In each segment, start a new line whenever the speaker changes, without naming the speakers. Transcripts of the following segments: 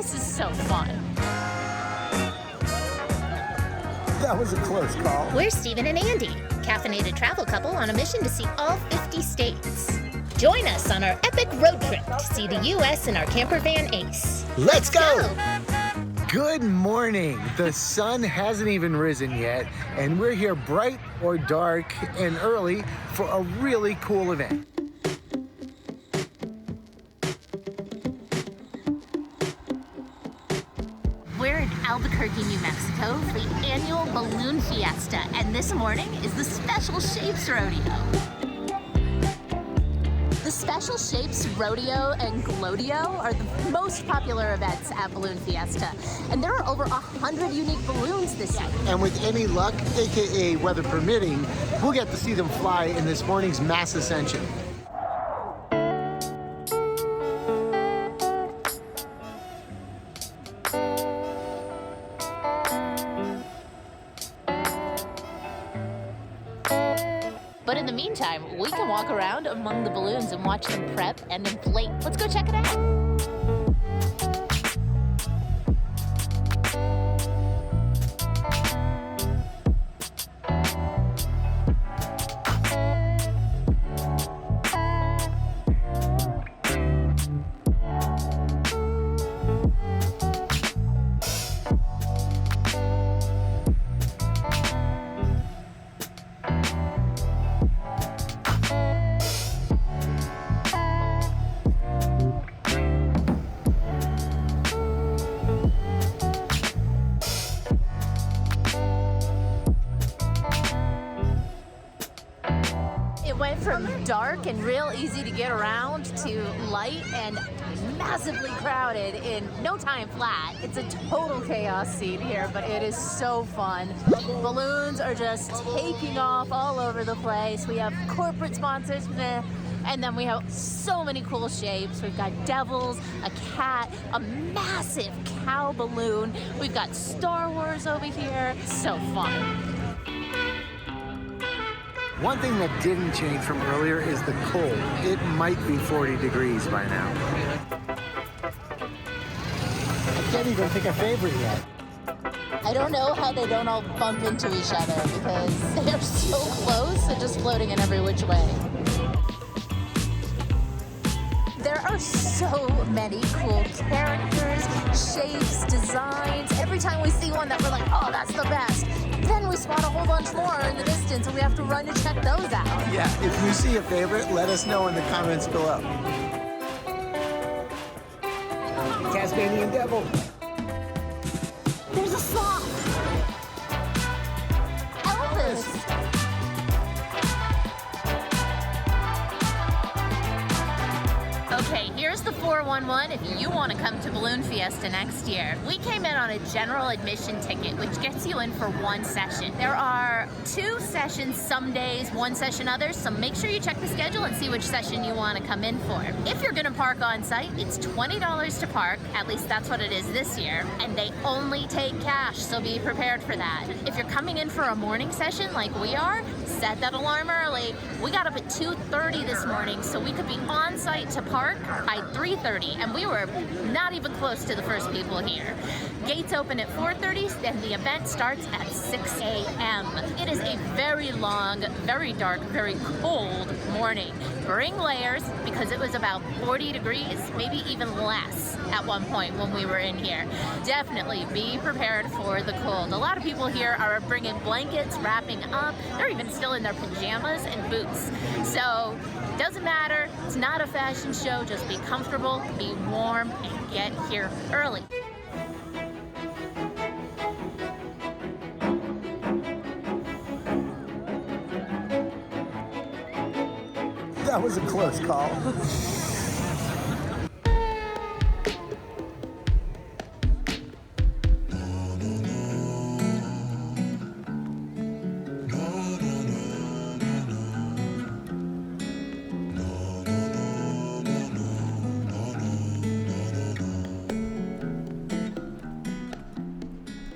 This is so fun.
That was a close call.
We're Stephen and Andy, caffeinated travel couple on a mission to see all 50 states. Join us on our epic road trip to see the U.S. in our camper van Ace.
Let's go! Good morning. The sun hasn't even risen yet, and we're here bright or dark and early for a really cool event.
We're in Albuquerque, New Mexico for the annual Balloon Fiesta, and this morning is the Special Shapes Rodeo. The Special Shapes Rodeo and Glodeo are the most popular events at Balloon Fiesta, and there are over 100 unique balloons this year.
And with any luck, aka weather permitting, we'll get to see them fly in this morning's mass ascension.
But in the meantime, we can walk around among the balloons and watch them prep and inflate. Let's go check it out. It went from dark and real easy to get around to light and massively crowded in no time flat. It's a total chaos scene here, but it is so fun. Balloons are just taking off all over the place. We have corporate sponsors, and then we have so many cool shapes. We've got devils, a cat, a massive cow balloon. We've got Star Wars over here. So fun.
One thing that didn't change from earlier is the cold. It might be 40 degrees by now. I can't even pick a favorite yet.
I don't know how they don't all bump into each other because they're so close and just floating in every which way. There are so many cool characters, shapes, designs. Every time we see one that we're like, oh, that's the best. Then we spot a whole bunch more in the distance and we have to run to check those out.
Yeah, if you see a favorite, let us know in the comments below. Tasmanian devil.
There's a sloth. Elvis. Okay, here's the 411 if you want to come to Balloon Fiesta next year. We came in on a general admission ticket, which gets you in for one session. There are 2 sessions some days, 1 session others, so make sure you check the schedule and see which session you want to come in for. If you're going to park on site, it's $20 to park, at least that's what it is this year, and they only take cash, so be prepared for that. If you're coming in for a morning session like we are, set that alarm early. We got up at 2:30 this morning, so we could be on site to park by 3:30, and we were not even close to the first people here. Gates open at 4:30, and the event starts at 6 a.m. It is a very long, very dark, very cold morning. Bring layers because it was about 40 degrees, maybe even less at one point when we were in here. Definitely be prepared for the cold. A lot of people here are bringing blankets, wrapping up. They're even still in their pajamas and boots. So doesn't matter, it's not a fashion show, just be comfortable, be warm, and get here early.
That was a close call.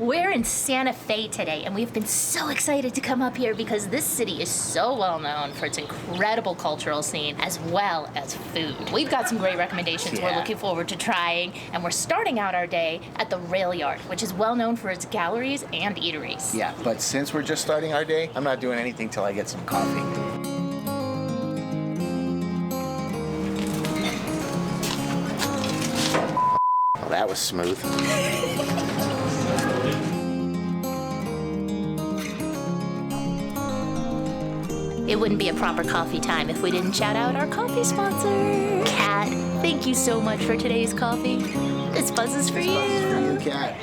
We're in Santa Fe today, and we've been so excited to come up here because this city is so well known for its incredible cultural scene as well as food. We've got some great recommendations we're looking forward to trying, and we're starting out our day at the Railyard, which is well known for its galleries and eateries.
Yeah, but since we're just starting our day, I'm not doing anything till I get some coffee. Well, that was smooth.
It wouldn't be a proper coffee time if we didn't shout out our coffee sponsor, Cat. Thank you so much for today's coffee. This buzz is for you.
This buzz is for you, Cat.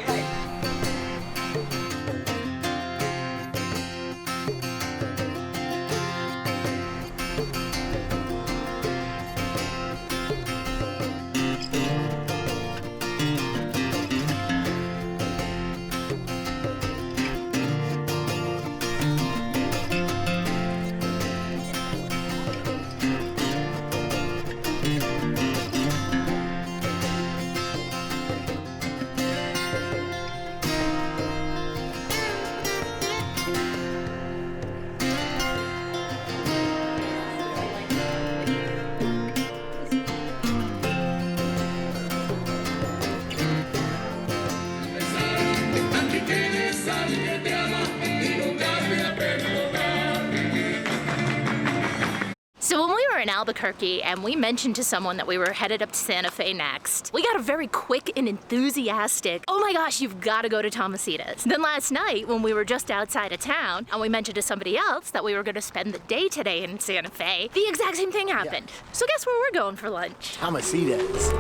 So when we were in Albuquerque and we mentioned to someone that we were headed up to Santa Fe next, we got a very quick and enthusiastic, oh my gosh, you've got to go to Tomasita's. Then last night when we were just outside of town and we mentioned to somebody else that we were going to spend the day today in Santa Fe, the exact same thing happened. Yeah. So guess where we're going for lunch?
Tomasita's.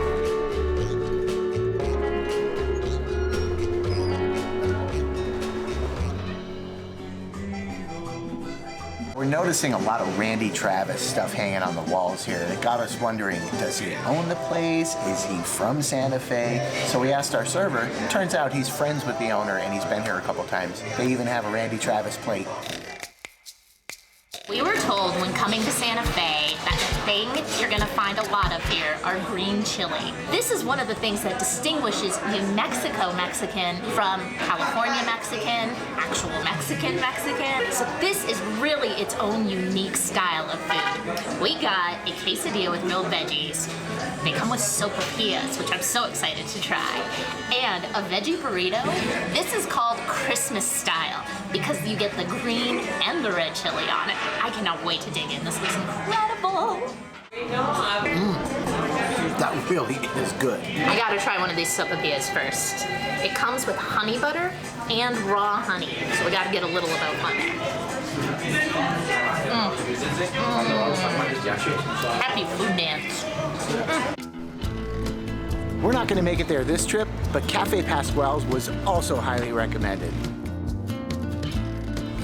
We're noticing a lot of Randy Travis stuff hanging on the walls here. It got us wondering, does he own the place? Is he from Santa Fe? So we asked our server. It turns out he's friends with the owner and he's been here a couple times. They even have a Randy Travis plate.
We were told when coming to Santa Fe that the thing you're gonna find a lot of here are green chili. This is one of the things that distinguishes New Mexico Mexican from California Mexican, actual Mexican Mexican. So this is really its own unique style of food. We got a quesadilla with grilled veggies. They come with sopapillas, which I'm so excited to try. And a veggie burrito. This is called Christmas style because you get the green and the red chili on it. I cannot wait to dig in. This looks incredible.
That really is good.
I gotta try one of these sopapillas first. It comes with honey butter and raw honey, so we gotta get a little of both on there. Happy food dance.
We're not going to make it there this trip, but Cafe Pasquale's was also highly recommended.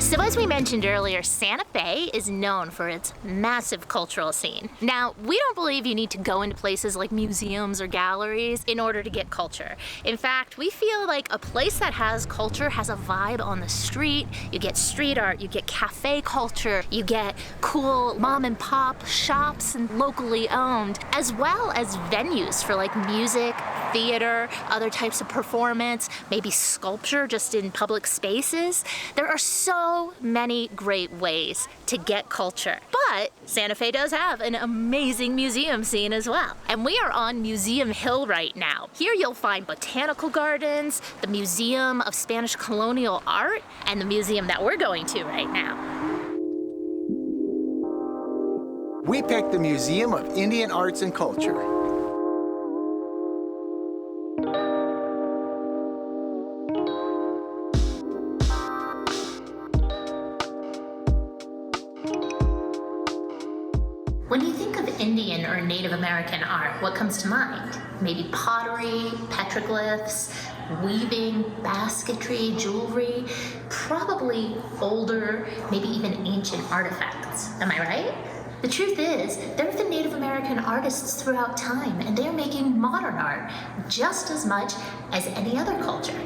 So as we mentioned earlier, Santa Fe is known for its massive cultural scene. Now, we don't believe you need to go into places like museums or galleries in order to get culture. In fact, we feel like a place that has culture has a vibe on the street. You get street art, you get cafe culture, you get cool mom and pop shops and locally owned, as well as venues for like music, theater, other types of performance, maybe sculpture just in public spaces. There are so many great ways to get culture. But Santa Fe does have an amazing museum scene as well. And we are on Museum Hill right now. Here you'll find botanical gardens, the Museum of Spanish Colonial Art, and the museum that we're going to right now.
We picked the Museum of Indian Arts and Culture.
When you think of Indian or Native American art, what comes to mind? Maybe pottery, petroglyphs, weaving, basketry, jewelry, probably older, maybe even ancient artifacts. Am I right? The truth is, there have been Native American artists throughout time, and they're making modern art just as much as any other culture.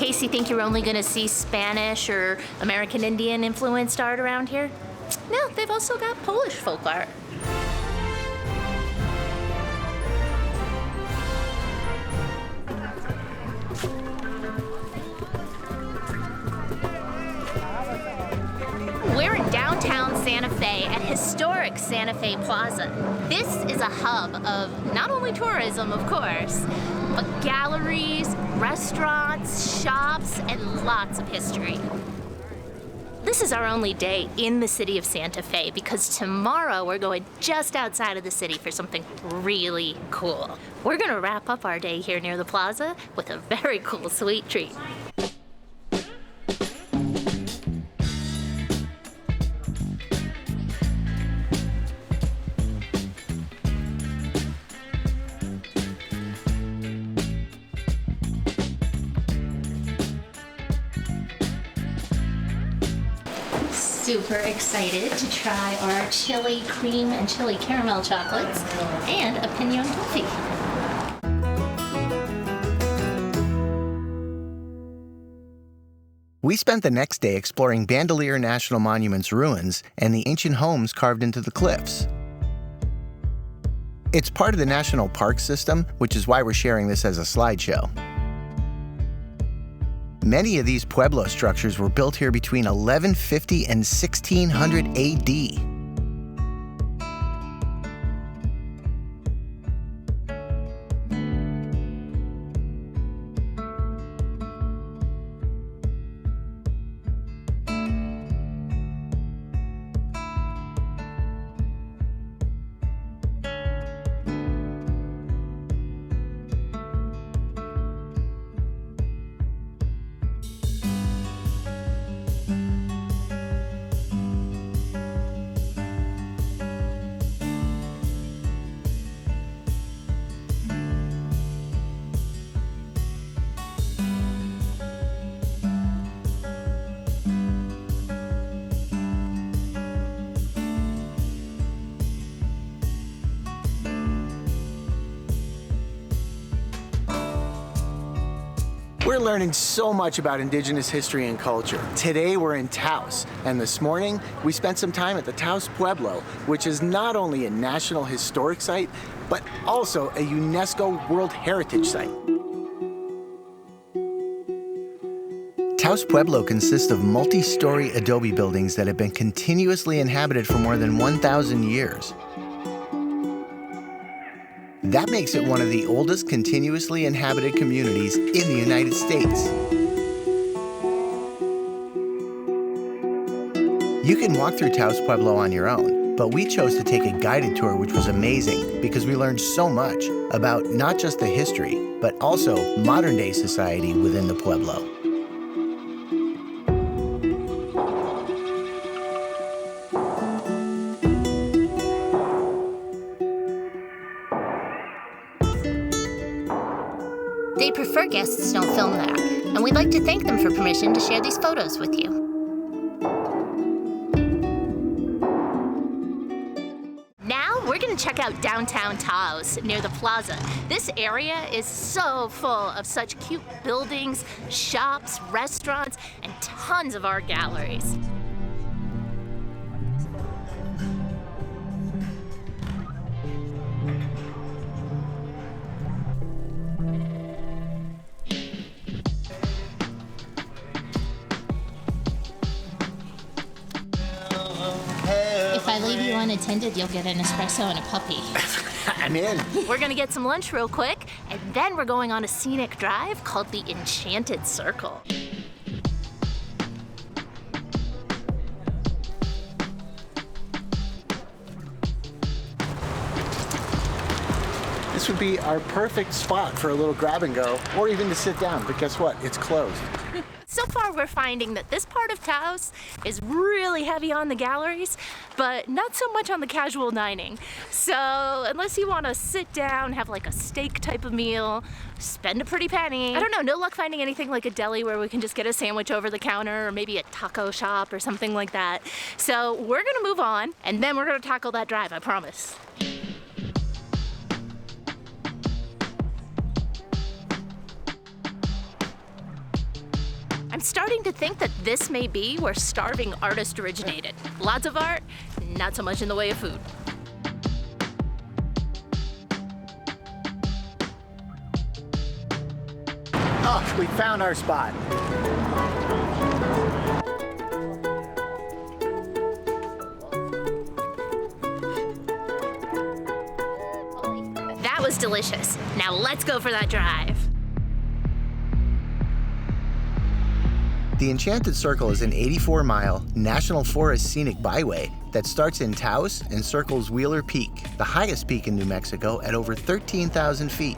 case you think you're only gonna see Spanish or American Indian influenced art around here, no, they've also got Polish folk art. We're in downtown Santa Fe at historic Santa Fe Plaza. This is a hub of not only tourism, of course, but galleries, restaurants, shops, and lots of history. This is our only day in the city of Santa Fe because tomorrow we're going just outside of the city for something really cool. We're gonna wrap up our day here near the plaza with a very cool sweet treat. Super excited to try our chili cream and chili caramel chocolates and a piñon toffee.
We spent the next day exploring Bandelier National Monument's ruins and the ancient homes carved into the cliffs. It's part of the National Park System, which is why we're sharing this as a slideshow. Many of these Pueblo structures were built here between 1150 and 1600 AD. We're learning so much about indigenous history and culture. Today we're in Taos, and this morning we spent some time at the Taos Pueblo, which is not only a National Historic Site, but also a UNESCO World Heritage Site. Taos Pueblo consists of multi-story adobe buildings that have been continuously inhabited for more than 1,000 years. That makes it one of the oldest continuously inhabited communities in the United States. You can walk through Taos Pueblo on your own, but we chose to take a guided tour, which was amazing because we learned so much about not just the history, but also modern-day society within the Pueblo.
They prefer guests don't film there, and we'd like to thank them for permission to share these photos with you. Now we're gonna check out downtown Taos near the plaza. This area is so full of such cute buildings, shops, restaurants, and tons of art galleries. If I leave you unattended, you'll get an espresso and a puppy.
I'm in.
We're gonna get some lunch real quick, and then we're going on a scenic drive called the Enchanted Circle.
This would be our perfect spot for a little grab and go, or even to sit down, but guess what? It's closed.
So far, we're finding that this part of Taos is really heavy on the galleries, but not so much on the casual dining. So unless you want to sit down, have like a steak type of meal, spend a pretty penny. I don't know, no luck finding anything like a deli where we can just get a sandwich over the counter, or maybe a taco shop or something like that. So we're gonna move on, and then we're gonna tackle that drive, I promise. starting to think that this may be where starving artists originated. Lots of art, not so much in the way of food.
Oh, we found our spot.
That was delicious. Now let's go for that drive.
The Enchanted Circle is an 84-mile National Forest scenic byway that starts in Taos and circles Wheeler Peak, the highest peak in New Mexico at over 13,000 feet.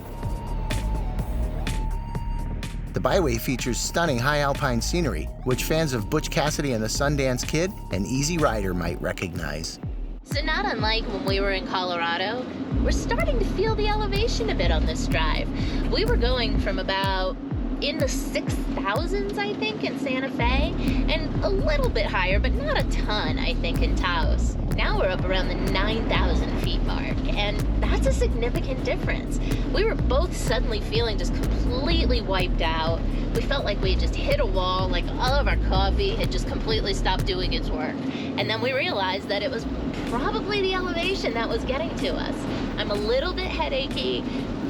The byway features stunning high alpine scenery, which fans of Butch Cassidy and the Sundance Kid and Easy Rider might recognize.
So not unlike when we were in Colorado, we're starting to feel the elevation a bit on this drive. We were going from about in the 6,000s, I think, in Santa Fe, and a little bit higher, but not a ton, I think, in Taos. Now we're up around the 9,000 feet mark, and that's a significant difference. We were both suddenly feeling just completely wiped out. We felt like we had just hit a wall, like all of our coffee had just completely stopped doing its work. And then we realized that it was probably the elevation that was getting to us. I'm a little bit headachy,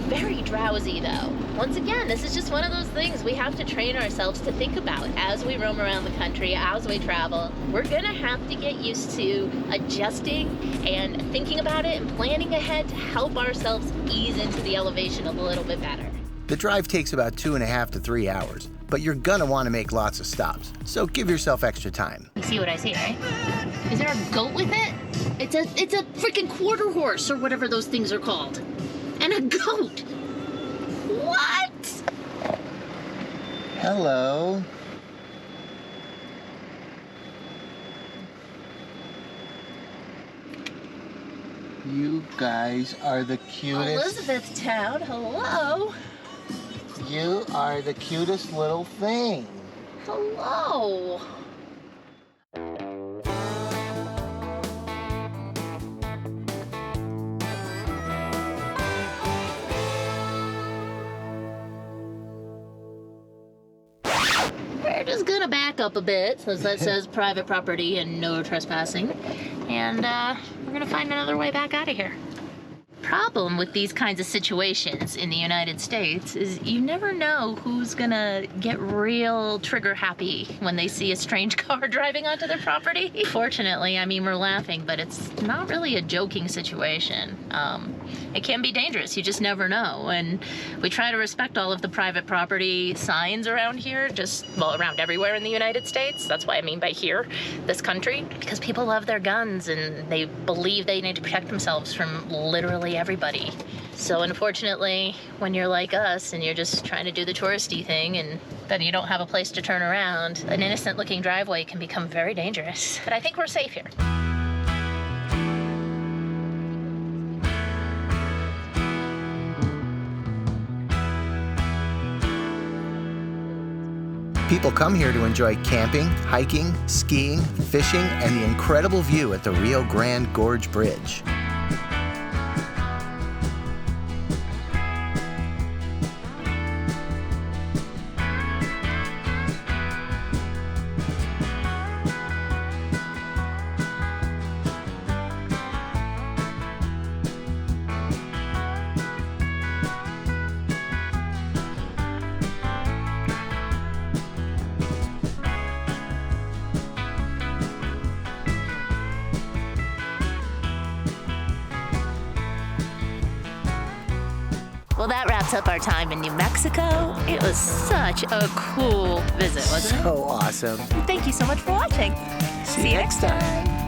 very drowsy though. Once again, this is just one of those things we have to train ourselves to think about as we roam around the country, as we travel. We're gonna have to get used to adjusting and thinking about it and planning ahead to help ourselves ease into the elevation a little bit better.
The drive takes about 2.5 to 3 hours, but you're gonna want to make lots of stops, so give yourself extra time.
You see what I see, right? Is there a goat with it? It's a freaking quarter horse or whatever those things are called. And a goat. What?
Hello. You guys are the cutest.
Elizabethtown, hello.
You are the cutest little thing.
Hello. We're just gonna back up a bit, since that says private property and no trespassing, and we're gonna find another way back out of here. Problem with these kinds of situations in the United States is you never know who's gonna get real trigger happy when they see a strange car driving onto their property. Fortunately, I mean, we're laughing, but it's not really a joking situation. It can be dangerous, you just never know. And we try to respect all of the private property signs around here, well, around everywhere in the United States. That's what I mean by here, this country, because people love their guns and they believe they need to protect themselves from literally everybody. So unfortunately, when you're like us and you're just trying to do the touristy thing and then you don't have a place to turn around, an innocent looking driveway can become very dangerous. But I think we're safe here.
People come here to enjoy camping, hiking, skiing, fishing, and the incredible view at the Rio Grande Gorge Bridge.
Well, that wraps up our time in New Mexico. It was such a cool visit, wasn't it?
So awesome.
Thank you so much for watching.
See you next time.